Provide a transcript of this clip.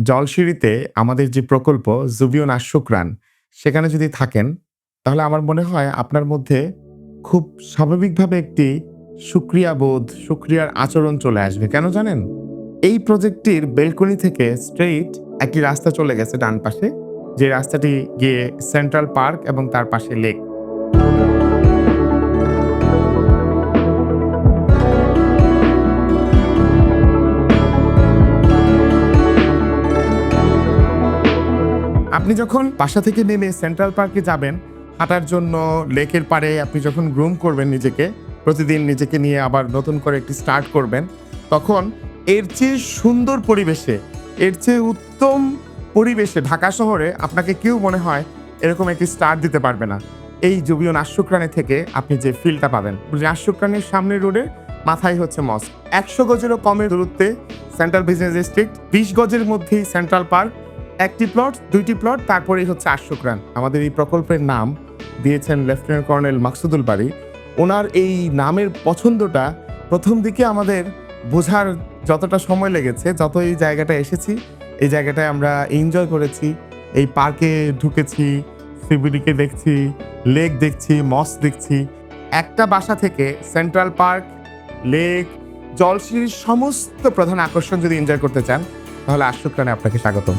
জলসিঁড়িতে আমাদের যে প্রকল্প জুবিয়ন আশুক্রান, সেখানে যদি থাকেন, তাহলে আমার মনে হয় আপনার মধ্যে খুব স্বাভাবিকভাবে একটি সুক্রিয়াবোধ, সুক্রিয়ার আচরণ চলে আসবে। কেন জানেন? এই প্রজেক্টটির বেলকনি থেকে স্ট্রেইট একটি রাস্তা চলে গেছে ডান পাশে, যে রাস্তাটি গিয়ে সেন্ট্রাল পার্ক এবং তার পাশে লেক। আপনি যখন বাসা থেকে নেমে সেন্ট্রাল পার্কে যাবেন, হাঁটার জন্য লেকের পাড়ে আপনি যখন গ্রুম করবেন নিজেকে, প্রতিদিন নিজেকে নিয়ে আবার নতুন করে একটি স্টার্ট করবেন, তখন এর চেয়ে সুন্দর পরিবেশে, এর চেয়ে উত্তম পরিবেশে ঢাকা শহরে আপনাকে কেউ মনে হয় এরকম একটি স্টার্ট দিতে পারবে না। এই জুবিয়ন আশুক্রানে থেকে আপনি যে ফিলটা পাবেন। আশুক্রানের সামনের রোডে মাথায় হচ্ছে মস্ক। ১০০ গজেরও কমের দূরত্বে সেন্ট্রাল বিজনেস ডিস্ট্রিক্ট, ২০ গজের মধ্যেই সেন্ট্রাল পার্ক, একটি প্লট, ২টি প্লট, তারপরেই হচ্ছে আশুক্রান। আমাদের এই প্রকল্পের নাম দিয়েছেন লেফটেন্যান্ট কর্নেল মাকসুদুল বারী। উনার এই নামের পছন্দটা ১ম দিকে আমাদের বোঝার যতটা সময় লেগেছে, যত এই জায়গাটায় এসেছি, এই জায়গাটায় আমরা এনজয় করেছি। এই পার্কে ঢুকেছি, সিবিডিকে দেখছি, লেক দেখছি, মস্ক দেখছি। একটা বাসা থেকে সেন্ট্রাল পার্ক, লেক, জলসিঁড়ির সমস্ত প্রধান আকর্ষণ যদি এনজয় করতে চান, তাহলে আশুক্রানে আপনাকে স্বাগতম।